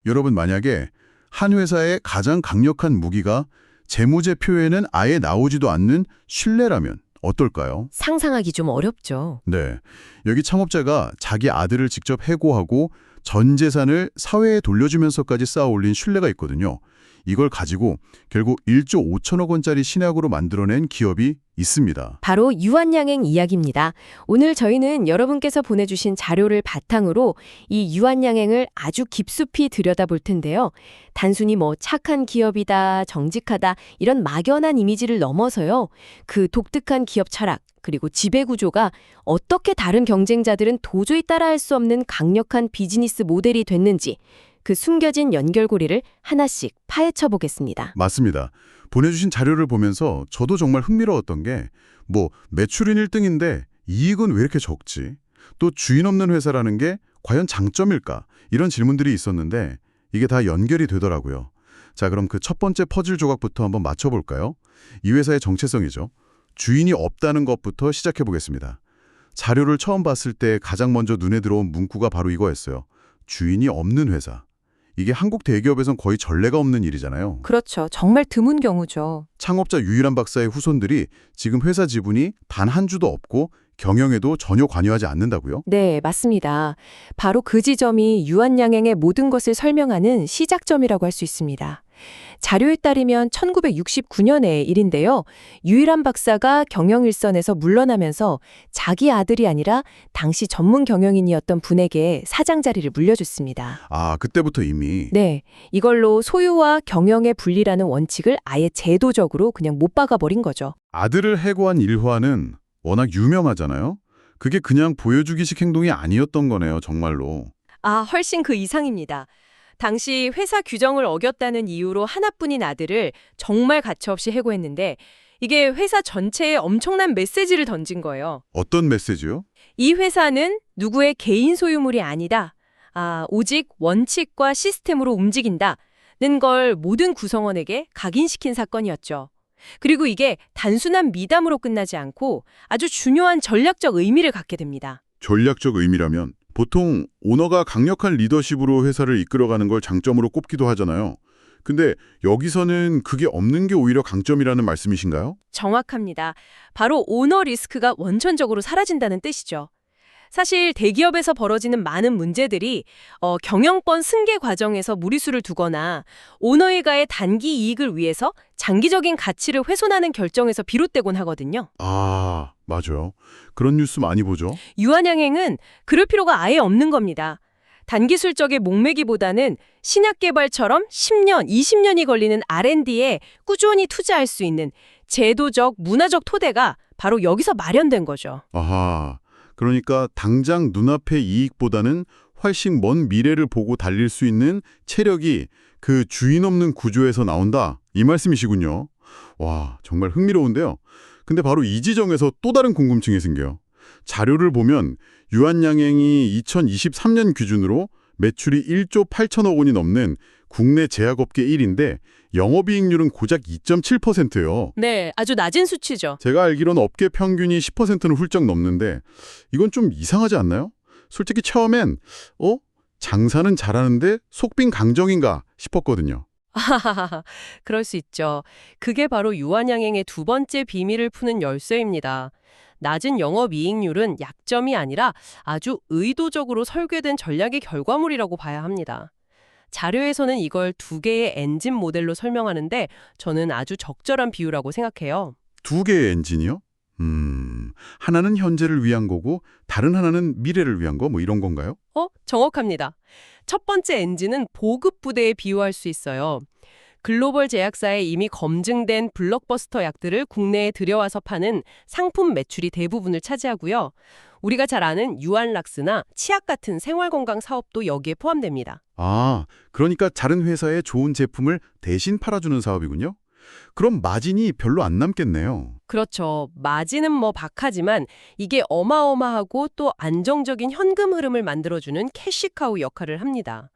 여러분, 만약에 한 회사의 가장 강력한 무기가 재무제 표에는 아예 나오지도 않는 신뢰라면 어떨까요? 상상하기 좀 어렵죠. 네. 여기 창업자가 자기 아들을 직접 해고하고 전 재산을 사회에 돌려주면서까지 쌓아 올린 신뢰가 있거든요. 이걸 가지고 결국 1조 5천억 원짜리 신약으로 만들어낸 기업이 있습니다. 바로 유한양행 이야기입니다. 오늘 저희는 여러분께서 보내주신 자료를 바탕으로 이 유한양행을 아주 깊숙이 들여다볼 텐데요. 단순히 착한 기업이다, 정직하다 이런 막연한 이미지를 넘어서요. 그 독특한 기업 철학 그리고 지배구조가 어떻게 다른 경쟁자들은 도저히 따라할 수 없는 강력한 비즈니스 모델이 됐는지 그 숨겨진 연결고리를 하나씩 파헤쳐 보겠습니다. 맞습니다. 보내주신 자료를 보면서 저도 정말 흥미로웠던 게 매출은 1등인데 이익은 왜 이렇게 적지? 또 주인 없는 회사라는 게 과연 장점일까? 이런 질문들이 있었는데 이게 다 연결이 되더라고요. 자, 그럼 그 첫 번째 퍼즐 조각부터 한번 맞춰볼까요? 이 회사의 정체성이죠. 주인이 없다는 것부터 시작해 보겠습니다. 자료를 처음 봤을 때 가장 먼저 눈에 들어온 문구가 바로 이거였어요. 주인이 없는 회사. 이게 한국 대기업에선 거의 전례가 없는 일이잖아요. 그렇죠. 정말 드문 경우죠. 창업자 유일한 박사의 후손들이 지금 회사 지분이 단 한 주도 없고 경영에도 전혀 관여하지 않는다고요? 네, 맞습니다. 바로 그 지점이 유한양행의 모든 것을 설명하는 시작점이라고 할 수 있습니다. 자료에 따르면 1969년의 일인데요. 유일한 박사가 경영 일선에서 물러나면서 자기 아들이 아니라 당시 전문 경영인이었던 분에게 사장 자리를 물려줬습니다. 아, 그때부터 이미. 네, 이걸로 소유와 경영의 분리라는 원칙을 아예 제도적으로 그냥 못 박아버린 거죠. 아들을 해고한 일화는 워낙 유명하잖아요. 그게 그냥 보여주기식 행동이 아니었던 거네요, 정말로. 아, 훨씬 그 이상입니다. 당시 회사 규정을 어겼다는 이유로 하나뿐인 아들을 정말 가차없이 해고했는데 이게 회사 전체에 엄청난 메시지를 던진 거예요. 어떤 메시지요? 이 회사는 누구의 개인 소유물이 아니다. 오직 원칙과 시스템으로 움직인다는 걸 모든 구성원에게 각인시킨 사건이었죠. 그리고 이게 단순한 미담으로 끝나지 않고 아주 중요한 전략적 의미를 갖게 됩니다. 전략적 의미라면 보통 오너가 강력한 리더십으로 회사를 이끌어가는 걸 장점으로 꼽기도 하잖아요. 근데 여기서는 그게 없는 게 오히려 강점이라는 말씀이신가요? 정확합니다. 바로 오너 리스크가 원천적으로 사라진다는 뜻이죠. 사실 대기업에서 벌어지는 많은 문제들이 경영권 승계 과정에서 무리수를 두거나 오너 일가의 단기 이익을 위해서 장기적인 가치를 훼손하는 결정에서 비롯되곤 하거든요. 아, 맞아요. 그런 뉴스 많이 보죠. 유한양행은 그럴 필요가 아예 없는 겁니다. 단기 실적의 목매기보다는 신약 개발처럼 10년, 20년이 걸리는 R&D에 꾸준히 투자할 수 있는 제도적, 문화적 토대가 바로 여기서 마련된 거죠. 아하, 그러니까 당장 눈앞의 이익보다는 훨씬 먼 미래를 보고 달릴 수 있는 체력이 그 주인 없는 구조에서 나온다, 이 말씀이시군요. 와, 정말 흥미로운데요. 근데 바로 이 지점에서 또 다른 궁금증이 생겨요. 자료를 보면 유한양행이 2023년 기준으로 매출이 1조 8천억 원이 넘는 국내 제약업계 1인데 영업이익률은 고작 2.7%예요. 네, 아주 낮은 수치죠. 제가 알기로는 업계 평균이 10%는 훌쩍 넘는데 이건 좀 이상하지 않나요? 솔직히 처음엔 장사는 잘하는데 속빈 강정인가 싶었거든요. 그럴 수 있죠. 그게 바로 유한양행의 두 번째 비밀을 푸는 열쇠입니다. 낮은 영업이익률은 약점이 아니라 아주 의도적으로 설계된 전략의 결과물이라고 봐야 합니다. 자료에서는 이걸 두 개의 엔진 모델로 설명하는데 저는 아주 적절한 비유라고 생각해요. 두 개의 엔진이요? 하나는 현재를 위한 거고 다른 하나는 미래를 위한 거 이런 건가요? 정확합니다. 첫 번째 엔진은 보급 부대에 비유할 수 있어요. 글로벌 제약사에 이미 검증된 블록버스터 약들을 국내에 들여와서 파는 상품 매출이 대부분을 차지하고요. 우리가 잘 아는 유한락스나 치약 같은 생활건강 사업도 여기에 포함됩니다. 아, 그러니까 다른 회사에 좋은 제품을 대신 팔아주는 사업이군요? 그럼 마진이 별로 안 남겠네요. 그렇죠. 마진은 박하지만 이게 어마어마하고 또 안정적인 현금 흐름을 만들어주는 캐시카우 역할을 합니다.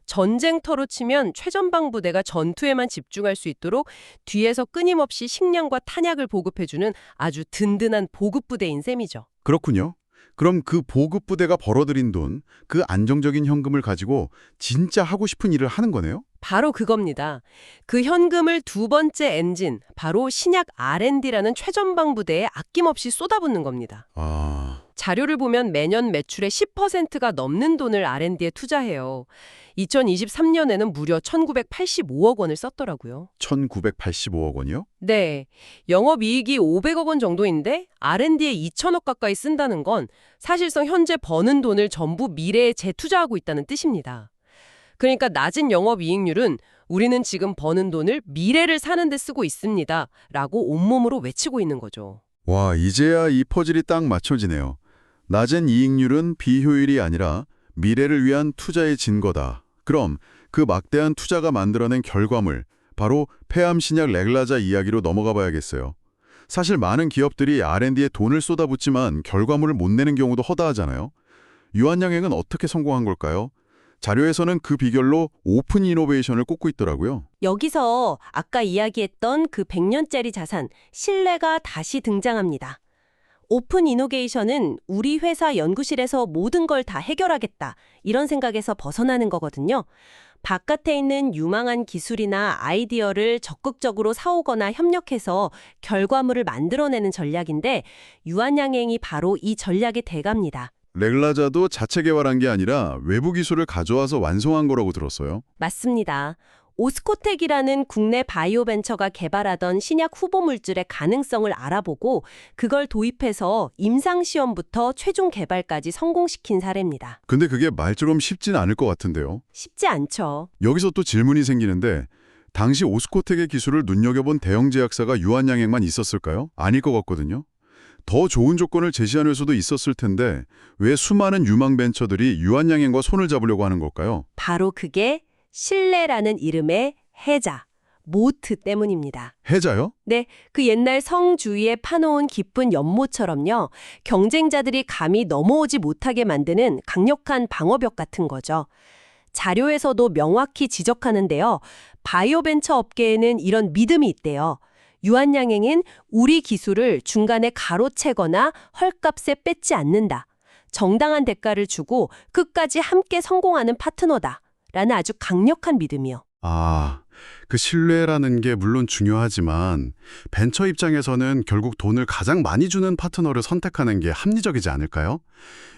전쟁터로 치면 최전방 부대가 전투에만 집중할 수 있도록 뒤에서 끊임없이 식량과 탄약을 보급해주는 아주 든든한 보급 부대인 셈이죠. 그렇군요. 그럼 그 보급 부대가 벌어들인 돈, 그 안정적인 현금을 가지고 진짜 하고 싶은 일을 하는 거네요? 바로 그겁니다. 그 현금을 두 번째 엔진, 바로 신약 R&D라는 최전방 부대에 아낌없이 쏟아붓는 겁니다. 아, 자료를 보면 매년 매출의 10%가 넘는 돈을 R&D에 투자해요. 2023년에는 무려 1,985억 원을 썼더라고요. 1985억 원이요? 네, 영업이익이 500억 원 정도인데 R&D에 2천억 가까이 쓴다는 건 사실상 현재 버는 돈을 전부 미래에 재투자하고 있다는 뜻입니다. 그러니까 낮은 영업이익률은 우리는 지금 버는 돈을 미래를 사는 데 쓰고 있습니다. 라고 온몸으로 외치고 있는 거죠. 와, 이제야 이 퍼즐이 딱 맞춰지네요. 낮은 이익률은 비효율이 아니라 미래를 위한 투자의 증거다. 그럼 그 막대한 투자가 만들어낸 결과물, 바로 폐암 신약 레글라자 이야기로 넘어가 봐야겠어요. 사실 많은 기업들이 R&D에 돈을 쏟아붓지만 결과물을 못 내는 경우도 허다하잖아요. 유한양행은 어떻게 성공한 걸까요? 자료에서는 그 비결로 오픈 이노베이션을 꼽고 있더라고요. 여기서 아까 이야기했던 그 100년짜리 자산, 신뢰가 다시 등장합니다. 오픈 이노베이션은 우리 회사 연구실에서 모든 걸 다 해결하겠다, 이런 생각에서 벗어나는 거거든요. 바깥에 있는 유망한 기술이나 아이디어를 적극적으로 사오거나 협력해서 결과물을 만들어내는 전략인데 유한양행이 바로 이 전략의 대가입니다. 레글라자도 자체 개발한 게 아니라 외부 기술을 가져와서 완성한 거라고 들었어요. 맞습니다. 오스코텍이라는 국내 바이오 벤처가 개발하던 신약 후보 물질의 가능성을 알아보고 그걸 도입해서 임상시험부터 최종 개발까지 성공시킨 사례입니다. 근데 그게 말처럼 쉽진 않을 것 같은데요. 쉽지 않죠. 여기서 또 질문이 생기는데 당시 오스코텍의 기술을 눈여겨본 대형 제약사가 유한양행만 있었을까요? 아닐 것 같거든요. 더 좋은 조건을 제시한 회사도 있었을 텐데 왜 수많은 유망 벤처들이 유한양행과 손을 잡으려고 하는 걸까요? 바로 그게 신뢰라는 이름의 해자, 모트 때문입니다. 해자요? 네, 그 옛날 성주위에 파놓은 깊은 연못처럼요. 경쟁자들이 감히 넘어오지 못하게 만드는 강력한 방어벽 같은 거죠. 자료에서도 명확히 지적하는데요. 바이오 벤처 업계에는 이런 믿음이 있대요. 유한양행은 우리 기술을 중간에 가로채거나 헐값에 뺏지 않는다. 정당한 대가를 주고 끝까지 함께 성공하는 파트너다. 라는 아주 강력한 믿음이요. 아, 그 신뢰라는 게 물론 중요하지만 벤처 입장에서는 결국 돈을 가장 많이 주는 파트너를 선택하는 게 합리적이지 않을까요?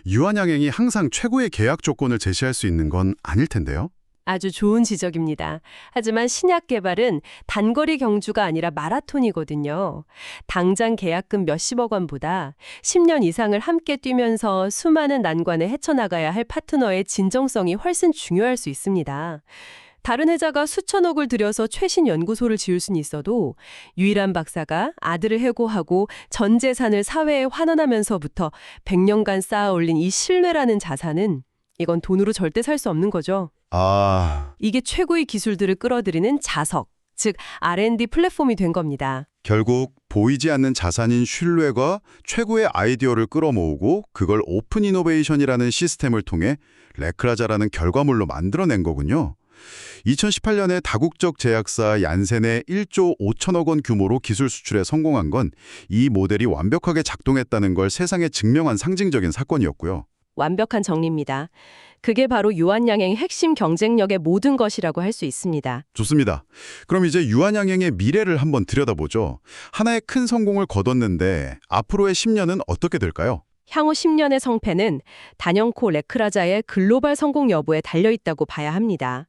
유한양행이 항상 최고의 계약 조건을 제시할 수 있는 건 아닐 텐데요. 아주 좋은 지적입니다. 하지만 신약 개발은 단거리 경주가 아니라 마라톤이거든요. 당장 계약금 몇십억 원보다 10년 이상을 함께 뛰면서 수많은 난관을 헤쳐나가야 할 파트너의 진정성이 훨씬 중요할 수 있습니다. 다른 회사가 수천억을 들여서 최신 연구소를 지을 수는 있어도 유일한 박사가 아들을 해고하고 전 재산을 사회에 환원하면서부터 100년간 쌓아올린 이 신뢰라는 자산은 이건 돈으로 절대 살 수 없는 거죠. 아, 이게 최고의 기술들을 끌어들이는 자석, 즉 R&D 플랫폼이 된 겁니다. 결국 보이지 않는 자산인 신뢰가 최고의 아이디어를 끌어모으고 그걸 오픈 이노베이션이라는 시스템을 통해 레클라자라는 결과물로 만들어낸 거군요. 2018년에 다국적 제약사 얀센의 1조 5천억 원 규모로 기술 수출에 성공한 건 이 모델이 완벽하게 작동했다는 걸 세상에 증명한 상징적인 사건이었고요. 완벽한 정리입니다. 그게 바로 유한양행의 핵심 경쟁력의 모든 것이라고 할 수 있습니다. 좋습니다. 그럼 이제 유한양행의 미래를 한번 들여다보죠. 하나의 큰 성공을 거뒀는데 앞으로의 10년은 어떻게 될까요? 향후 10년의 성패는 단연코 레크라자의 글로벌 성공 여부에 달려있다고 봐야 합니다.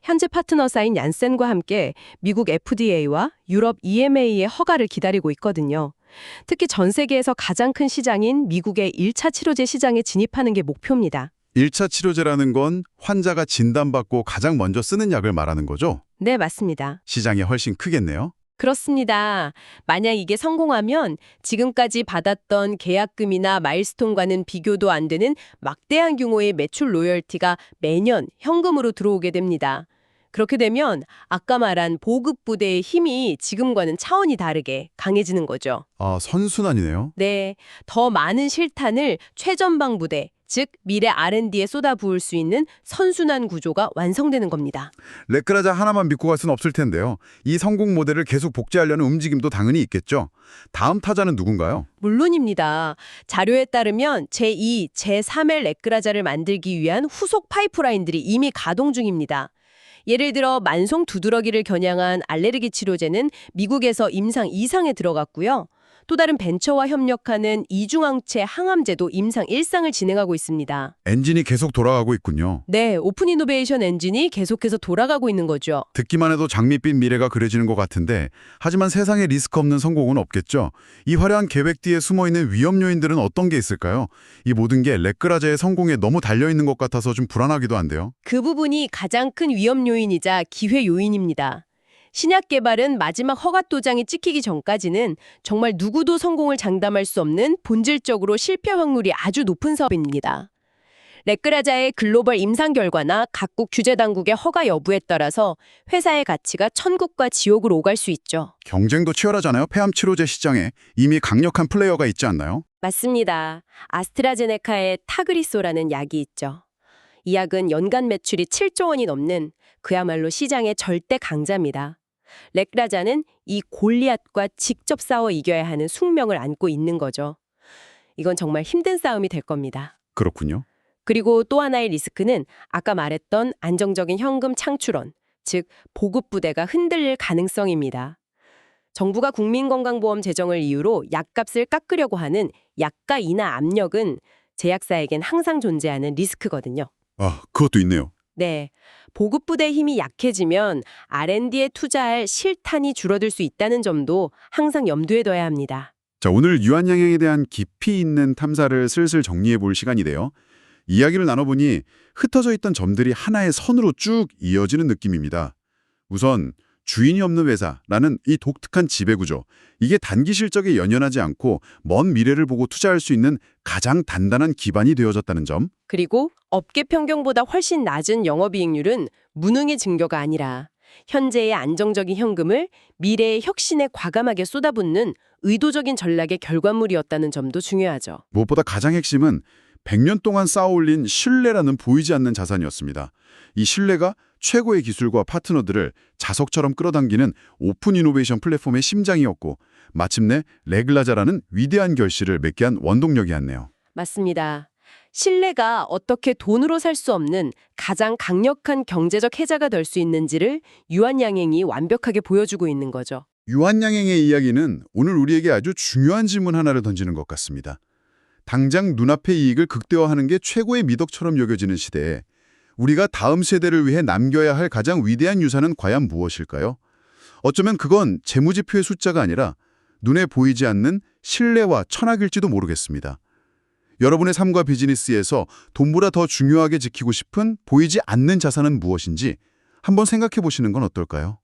현재 파트너사인 얀센과 함께 미국 FDA와 유럽 EMA의 허가를 기다리고 있거든요. 특히 전 세계에서 가장 큰 시장인 미국의 1차 치료제 시장에 진입하는 게 목표입니다. 1차 치료제라는 건 환자가 진단받고 가장 먼저 쓰는 약을 말하는 거죠? 네, 맞습니다. 시장이 훨씬 크겠네요. 그렇습니다. 만약 이게 성공하면 지금까지 받았던 계약금이나 마일스톤과는 비교도 안 되는 막대한 규모의 매출 로열티가 매년 현금으로 들어오게 됩니다. 그렇게 되면 아까 말한 보급 부대의 힘이 지금과는 차원이 다르게 강해지는 거죠. 아, 선순환이네요. 네, 더 많은 실탄을 최전방 부대, 즉 미래 R&D에 쏟아부을 수 있는 선순환 구조가 완성되는 겁니다. 레크라자 하나만 믿고 갈 수는 없을 텐데요. 이 성공 모델을 계속 복제하려는 움직임도 당연히 있겠죠. 다음 타자는 누군가요? 물론입니다. 자료에 따르면 제2, 제3의 레크라자를 만들기 위한 후속 파이프라인들이 이미 가동 중입니다. 예를 들어 만성 두드러기를 겨냥한 알레르기 치료제는 미국에서 임상 2상에 들어갔고요. 또 다른 벤처와 협력하는 이중항체 항암제도 임상 1상을 진행하고 있습니다. 엔진이 계속 돌아가고 있군요. 네, 오픈 이노베이션 엔진이 계속해서 돌아가고 있는 거죠. 듣기만 해도 장밋빛 미래가 그려지는 것 같은데 하지만 세상에 리스크 없는 성공은 없겠죠. 이 화려한 계획 뒤에 숨어있는 위험 요인들은 어떤 게 있을까요? 이 모든 게 레크라자의 성공에 너무 달려있는 것 같아서 좀 불안하기도 한데요. 그 부분이 가장 큰 위험 요인이자 기회 요인입니다. 신약 개발은 마지막 허가 도장이 찍히기 전까지는 정말 누구도 성공을 장담할 수 없는 본질적으로 실패 확률이 아주 높은 사업입니다. 레크라자의 글로벌 임상 결과나 각국 규제 당국의 허가 여부에 따라서 회사의 가치가 천국과 지옥으로 오갈 수 있죠. 경쟁도 치열하잖아요. 폐암 치료제 시장에 이미 강력한 플레이어가 있지 않나요? 맞습니다. 아스트라제네카의 타그리소라는 약이 있죠. 이 약은 연간 매출이 7조 원이 넘는 그야말로 시장의 절대 강자입니다. 레크라자는 이 골리앗과 직접 싸워 이겨야 하는 숙명을 안고 있는 거죠. 이건 정말 힘든 싸움이 될 겁니다. 그렇군요. 그리고 또 하나의 리스크는 아까 말했던 안정적인 현금 창출원, 즉 보급부대가 흔들릴 가능성입니다. 정부가 국민건강보험 제정을 이유로 약값을 깎으려고 하는 약가 인하 압력은 제약사에겐 항상 존재하는 리스크거든요. 아, 그것도 있네요. 네, 보급부대 힘이 약해지면 R&D에 투자할 실탄이 줄어들 수 있다는 점도 항상 염두에 둬야 합니다. 자, 오늘 유한양행에 대한 깊이 있는 탐사를 슬슬 정리해 볼 시간이래요. 이야기를 나눠보니 흩어져 있던 점들이 하나의 선으로 쭉 이어지는 느낌입니다. 우선 주인이 없는 회사라는 이 독특한 지배구조, 이게 단기 실적에 연연하지 않고 먼 미래를 보고 투자할 수 있는 가장 단단한 기반이 되어졌다는 점. 그리고 업계 평균보다 훨씬 낮은 영업이익률은 무능의 증거가 아니라 현재의 안정적인 현금을 미래의 혁신에 과감하게 쏟아붓는 의도적인 전략의 결과물이었다는 점도 중요하죠. 무엇보다 가장 핵심은 100년 동안 쌓아올린 신뢰라는 보이지 않는 자산이었습니다. 이 신뢰가 최고의 기술과 파트너들을 자석처럼 끌어당기는 오픈 이노베이션 플랫폼의 심장이었고 마침내 레글라자라는 위대한 결실을 맺게 한 원동력이었네요. 맞습니다. 신뢰가 어떻게 돈으로 살 수 없는 가장 강력한 경제적 해자가 될 수 있는지를 유한양행이 완벽하게 보여주고 있는 거죠. 유한양행의 이야기는 오늘 우리에게 아주 중요한 질문 하나를 던지는 것 같습니다. 당장 눈앞의 이익을 극대화하는 게 최고의 미덕처럼 여겨지는 시대에 우리가 다음 세대를 위해 남겨야 할 가장 위대한 유산은 과연 무엇일까요? 어쩌면 그건 재무지표의 숫자가 아니라 눈에 보이지 않는 신뢰와 철학일지도 모르겠습니다. 여러분의 삶과 비즈니스에서 돈보다 더 중요하게 지키고 싶은 보이지 않는 자산은 무엇인지 한번 생각해 보시는 건 어떨까요?